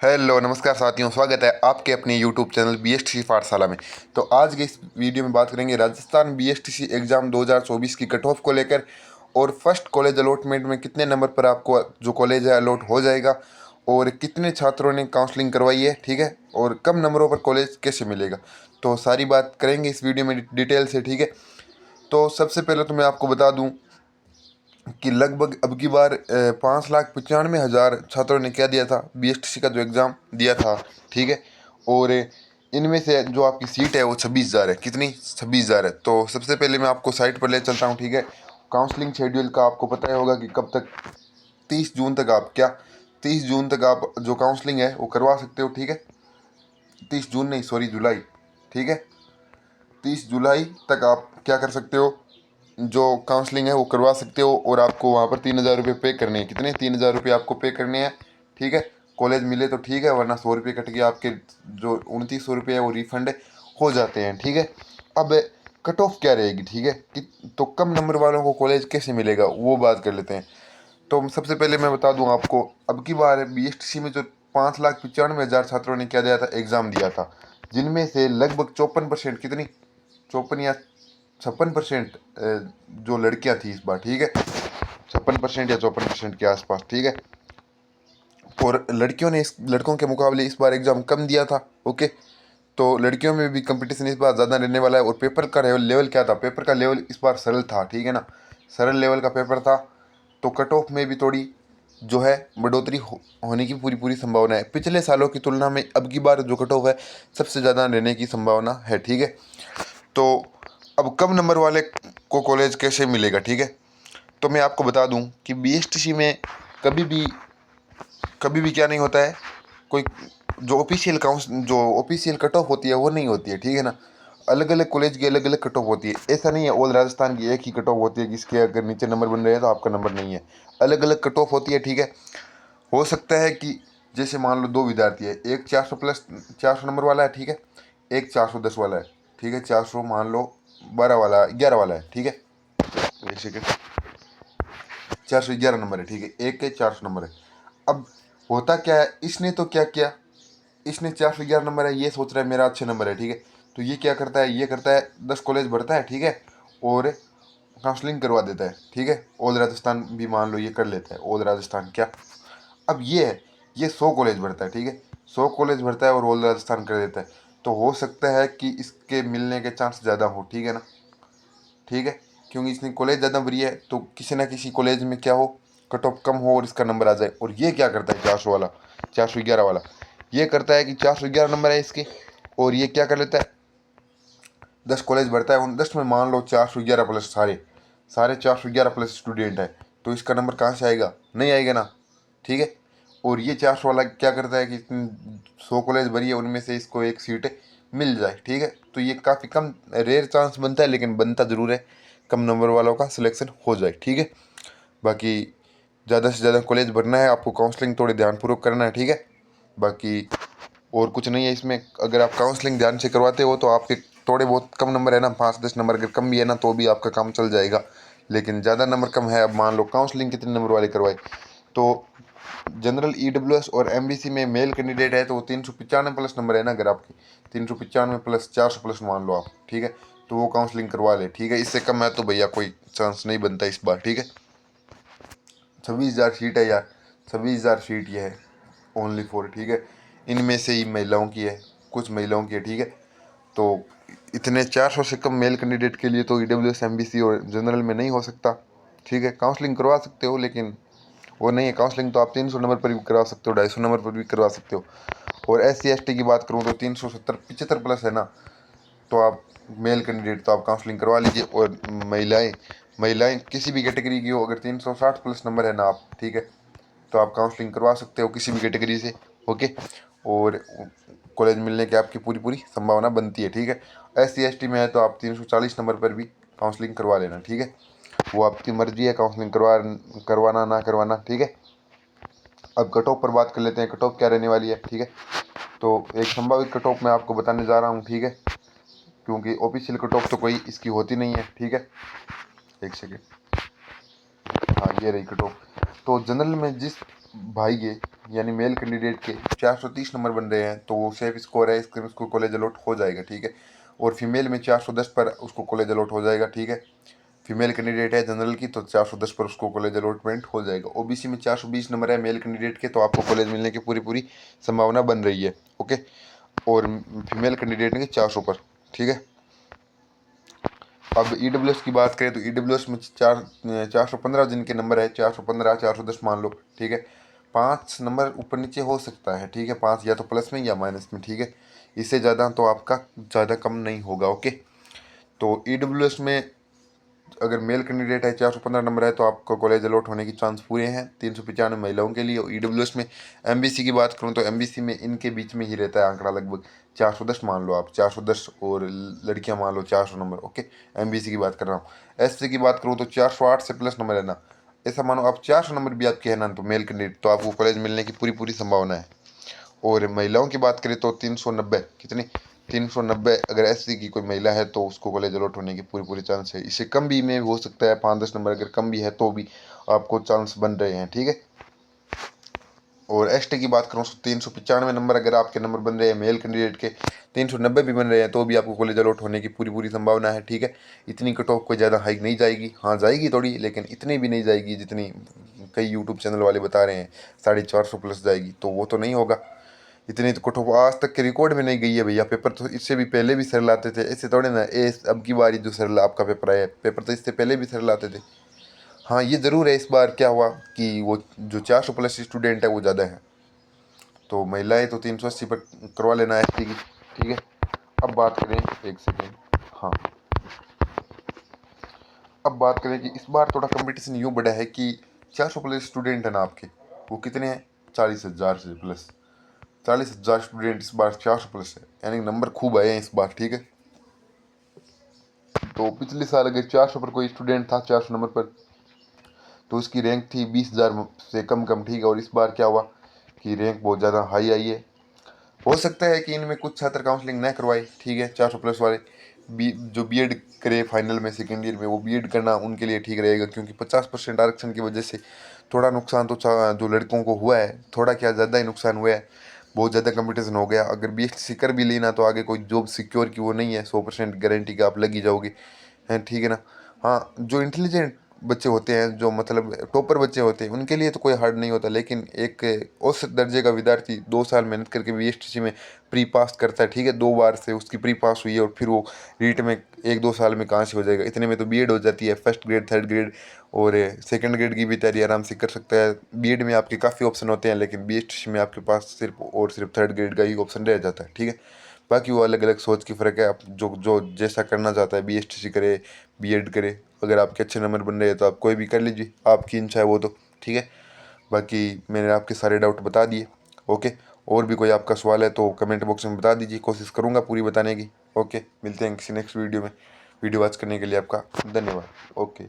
Hello नमस्कार साथियों, स्वागत है आपके अपने यूट्यूब चैनल बीएसटीसी पाठशाला में। तो आज के इस वीडियो में बात करेंगे राजस्थान बीएसटीसी एग्ज़ाम 2024 की कट ऑफ को लेकर और फर्स्ट कॉलेज अलॉटमेंट में कितने नंबर पर आपको जो कॉलेज है अलॉट हो जाएगा और कितने छात्रों ने काउंसलिंग करवाई है, ठीक है, और कम नंबरों पर कॉलेज कैसे मिलेगा। तो सारी बात करेंगे इस वीडियो में डिटेल से, ठीक है। तो सबसे पहले तो मैं आपको बता दूँ कि लगभग अब की बार 5,95,000 छात्रों ने क्या दिया था, बीएसटीसी का जो एग्ज़ाम दिया था, ठीक है। और इनमें से जो आपकी सीट है वो 26,000 है। कितनी? 26,000 है। तो सबसे पहले मैं आपको साइट पर ले चलता हूँ, ठीक है। काउंसलिंग शेड्यूल का आपको पता ही होगा कि कब तक, 30 जून तक आप क्या 30 जून तक आप जो काउंसलिंग है वो करवा सकते हो, ठीक है। 30 जून नहीं, सॉरी, जुलाई, ठीक है। 30 जुलाई तक आप क्या कर सकते हो, जो काउंसलिंग है वो करवा सकते हो। और आपको वहाँ पर 3,000 रुपये पे करने हैं। कितने? 3,000 रुपये आपको पे करने हैं, ठीक है। कॉलेज मिले तो ठीक है, वरना 100 रुपये कट के आपके जो 2,900 रुपये है वो रिफंड हो जाते हैं, ठीक है। अब कट ऑफ क्या रहेगी, ठीक है, कि तो कम नंबर वालों को कॉलेज कैसे मिलेगा वो बात कर लेते हैं। तो सबसे पहले मैं बता दूं आपको, अब की बार बीएसटीसी में जो 5,95,000 छात्रों ने क्या दिया था, एग्ज़ाम दिया था, जिनमें से लगभग 54%, कितनी, 54 या 56% जो लड़कियां थी इस बार, ठीक है। 56% या 54% के आसपास, ठीक है। और लड़कियों ने इस लड़कों के मुकाबले इस बार एग्ज़ाम कम दिया था, ओके। तो लड़कियों में भी कंपटीशन इस बार ज़्यादा रहने वाला है। और पेपर का लेवल क्या था, पेपर का लेवल इस बार सरल था, ठीक है ना। सरल लेवल का पेपर था, तो कट ऑफ में भी थोड़ी जो है बढ़ोतरी होने की पूरी पूरी संभावना है। पिछले सालों की तुलना में अब की बार जो कट ऑफ है सबसे ज़्यादा रहने की संभावना है, ठीक है। तो अब कम नंबर वाले को कॉलेज कैसे मिलेगा, ठीक है। तो मैं आपको बता दूं कि बीएसटीसी में कभी भी क्या नहीं होता है, कोई जो ऑफिशियल कट ऑफ होती है वो नहीं होती है, ठीक है ना। अलग अलग कॉलेज की अलग अलग कट ऑफ होती है। ऐसा नहीं है ऑल राजस्थान की एक ही कट ऑफ होती है, जिसके अगर नीचे नंबर बन रहे हैं तो आपका नंबर नहीं है। अलग अलग कट ऑफ होती है, ठीक है। हो सकता है कि जैसे मान लो दो विद्यार्थी है, एक 400 प्लस 400 नंबर वाला है, ठीक है, एक 410 वाला है, ठीक है। 400 मान लो 12 वाला 11 वाला है, ठीक है। एक सेकेंड, 411 नंबर है, ठीक है, एक के 400 नंबर है। अब होता क्या है, इसने तो क्या किया, इसने 411 नंबर है, ये सोच रहा है मेरा अच्छे नंबर है, ठीक है। तो ये क्या करता है, ये करता है 10 कॉलेज भरता है, ठीक है, और काउंसलिंग करवा देता है, ठीक है। ऑल राजस्थान भी मान लो ये कर लेता है, ऑल राजस्थान क्या। अब ये है, ये 100 कॉलेज भरता है, ठीक है, 100 कॉलेज भरता है और ऑल राजस्थान कर देता है। तो हो सकता है कि इसके मिलने के चांस ज़्यादा हो, ठीक है ना, ठीक है। क्योंकि इसने कॉलेज ज़्यादा भरी है, तो किसी ना किसी कॉलेज में क्या हो, कट ऑफ कम हो और इसका नंबर आ जाए। और ये क्या करता है, 400 वाला, 411 वाला, ये करता है कि 411 नंबर है इसके, और ये क्या कर लेता है, 10 कॉलेज भरता है। उन 10 में मान लो 411 प्लस सारे सारे 411 प्लस स्टूडेंट है, तो इसका नंबर कहाँ से आएगा, नहीं आएगा ना, ठीक है। और ये 400 वाला क्या करता है कि 100 कॉलेज भरी है, उनमें से इसको एक सीट मिल जाए, ठीक है। तो ये काफ़ी कम रेयर चांस बनता है, लेकिन बनता ज़रूर है, कम नंबर वालों का सिलेक्शन हो जाए, ठीक है। बाकी ज़्यादा से ज़्यादा कॉलेज भरना है आपको, काउंसलिंग थोड़ी ध्यानपूर्वक करना है, ठीक है। बाकी और कुछ नहीं है इसमें। अगर आप काउंसलिंग ध्यान से करवाते हो तो आपके थोड़े बहुत कम नंबर है ना, 5-10 नंबर अगर कम भी है ना, तो भी आपका काम चल जाएगा। लेकिन ज़्यादा नंबर कम है, अब मान लो काउंसलिंग कितने नंबर वाले करवाए, तो जनरल ईडब्ल्यूएस और एमबीसी में मेल कैंडिडेट है तो 395 प्लस नंबर है ना, अगर आपकी 395 प्लस 400 प्लस मान लो आप, ठीक है, तो वो काउंसलिंग करवा ले, ठीक है। इससे कम है तो भैया कोई चांस नहीं बनता इस बार, ठीक है। 26,000 सीट है यार, 26,000 सीट ये है ओनली फॉर, ठीक है। इनमें से ही महिलाओं की है, कुछ महिलाओं की है, ठीक है। तो इतने 400 से कम मेल कैंडिडेट के लिए तो ईडब्ल्यूएस एमबीसी और जनरल में नहीं हो सकता, ठीक है। काउंसलिंग करवा सकते हो, लेकिन वो नहीं है। काउंसलिंग तो आप 300 नंबर पर भी करवा सकते हो, 250 नंबर पर भी करवा सकते हो। और SC ST की बात करूँ तो 370-75 प्लस है ना, तो आप मेल कैंडिडेट तो आप काउंसलिंग करवा लीजिए। और महिलाएं महिलाएं किसी भी कैटेगरी की हो, अगर 360 प्लस नंबर है ना आप, ठीक है, तो आप काउंसलिंग करवा सकते हो किसी भी कैटेगरी से, ओके। और कॉलेज मिलने की आपकी पूरी पूरी संभावना बनती है, ठीक है। SC ST में है तो आप 340 नंबर पर भी काउंसलिंग करवा लेना, ठीक है। वो आपकी मर्जी है काउंसलिंग करवाना ना करवाना, ठीक है। अब कट ऑफ पर बात कर लेते हैं, कट ऑफ क्या रहने वाली है, ठीक है। तो एक संभावित कट ऑफ मैं आपको बताने जा रहा हूँ, ठीक है, क्योंकि ऑफिशियल कट ऑफ तो कोई इसकी होती नहीं है, ठीक है। एक सेकेंड, हाँ ये रही कट ऑफ। तो जनरल में जिस भाई के यानी मेल कैंडिडेट के 430 नंबर बन रहे हैं तो वो सेफ स्कोर है, उसको कॉलेज अलॉट हो जाएगा, ठीक है। और फीमेल में 410 पर उसको कॉलेज अलॉट हो जाएगा, ठीक है। फीमेल कैंडिडेट है जनरल की तो 410 पर उसको कॉलेज अलॉटमेंट हो जाएगा। ओबीसी में 420 नंबर है मेल कैंडिडेट के तो आपको कॉलेज मिलने की पूरी पूरी संभावना बन रही है, ओके। और फीमेल कैंडिडेट के 400 पर, ठीक है। अब ईडब्ल्यूएस की बात करें तो ईडब्ल्यूएस में 415 जिनके नंबर है, 415 410 मान लो, ठीक है। 5 नंबर ऊपर नीचे हो सकता है, ठीक है, 5 या तो प्लस में या माइनस में, ठीक है। इससे ज़्यादा तो आपका ज़्यादा कम नहीं होगा, ओके। तो ईडब्ल्यूएस में अगर मेल कैंडिडेट है 415 नंबर है तो आपको कॉलेज अलॉट होने की चांस पूरे हैं, 395 महिलाओं के लिए। और ईडब्ल्यूएस में एमबीसी की बात करूं तो एमबीसी में इनके बीच में ही रहता है आंकड़ा, लगभग 410 मान लो आप, 410 और लड़कियां मान लो 400 नंबर, ओके। एमबीसी की बात कर रहा हूँ। एससी की बात करूँ तो 408 से प्लस नंबर है ना, ऐसा मानो आप 400 नंबर भी आपके है ना तो मेल कैंडिडेट तो आपको कॉलेज मिलने की पूरी पूरी संभावना है। और महिलाओं की बात करें तो 390, कितनी, 390 अगर एससी की कोई महिला है तो उसको कॉलेज अलॉट होने की पूरी पूरी चांस है। इससे कम भी में हो सकता है, 5-10 नंबर अगर कम भी है तो भी आपको चांस बन रहे हैं, ठीक है। और एसटी की बात करूँ तो 395 नंबर अगर आपके नंबर बन रहे हैं मेल कैंडिडेट के, 390 भी बन रहे हैं तो भी आपको कॉलेज अलॉट होने की पूरी पूरी संभावना है, ठीक है। इतनी कट ऑफ कोई ज़्यादा हाई नहीं जाएगी, हाँ जाएगी थोड़ी, लेकिन इतनी भी नहीं जाएगी जितनी कई यूट्यूब चैनल वाले बता रहे हैं 450 प्लस जाएगी, तो वो तो नहीं होगा। इतनी तो कट ऑफ आज तक के रिकॉर्ड में नहीं गई है भैया। पेपर तो इससे भी पहले भी सरल आते थे, ऐसे थोड़े ना ए अब की बारी जो सरल आपका पेपर आया है, पेपर तो इससे पहले भी सरल आते थे। हाँ ये ज़रूर है, इस बार क्या हुआ कि वो जो 400 प्लस स्टूडेंट है वो ज़्यादा है, तो महिलाएं तो 380 पर करवा लेना एस की, ठीक है। अब बात करें, एक सेकेंड, हाँ, अब बात करें कि इस बार थोड़ा कंपटीशन यूँ बढ़ा है कि 400 प्लस स्टूडेंट है ना आपके, वो कितने हैं, 40,000 से प्लस, 40,000 स्टूडेंट इस बार 400 प्लस है, यानी नंबर खूब आए हैं इस बार, ठीक है। तो पिछले साल अगर 400 पर कोई स्टूडेंट था, 400 नंबर पर, तो उसकी रैंक थी 20,000 से कम कम, ठीक है। और इस बार क्या हुआ कि रैंक बहुत ज़्यादा हाई आई है। हो सकता है कि इनमें कुछ छात्र काउंसलिंग न करवाए, ठीक है, 400 प्लस वाले जो बीएड करे फाइनल में सेकेंड ईयर में, वो बीएड करना उनके लिए ठीक रहेगा, क्योंकि 50% आरक्षण की वजह से थोड़ा नुकसान तो जो लड़कों को हुआ है, थोड़ा क्या ज़्यादा ही नुकसान हुआ है, बहुत ज़्यादा कंपटीशन हो गया। अगर बीएससी कर भी लेना तो आगे कोई जॉब सिक्योर की वो नहीं है, 100% गारंटी का आप लग ही जाओगे, हैं, ठीक है ना। हाँ जो इंटेलिजेंट बच्चे होते हैं, जो मतलब टॉपर बच्चे होते हैं, उनके लिए तो कोई हार्ड नहीं होता, लेकिन एक औसत दर्जे का विद्यार्थी 2 साल मेहनत करके बीएसटीसी में प्री पास करता है, ठीक है, 2 बार से उसकी प्री पास हुई है, और फिर वो रीट में 1-2 साल में कहाँ से हो जाएगा, इतने में तो बीएड हो जाती है, फर्स्ट ग्रेड, थर्ड ग्रेड और सेकंड ग्रेड की भी तैयारी आराम से कर सकता है। बीएड में आपके काफ़ी ऑप्शन होते हैं, लेकिन बीएसटीसी में आपके पास सिर्फ और सिर्फ थर्ड ग्रेड का ही ऑप्शन रह जाता है, ठीक है। बाकी वो अलग अलग सोच की फ़र्क है, आप जो जो जैसा करना चाहता है, बीएसटीसी करे, बीएड करे, अगर आपके अच्छे नंबर बन रहे हैं तो आप कोई भी कर लीजिए, आपकी इच्छा है वो तो, ठीक है। बाकी मैंने आपके सारे डाउट बता दिए, ओके। और भी कोई आपका सवाल है तो कमेंट बॉक्स में बता दीजिए, कोशिश करूँगा पूरी बताने की, ओके। मिलते हैं किसी नेक्स्ट वीडियो में। वीडियो वॉच करने के लिए आपका धन्यवाद, ओके।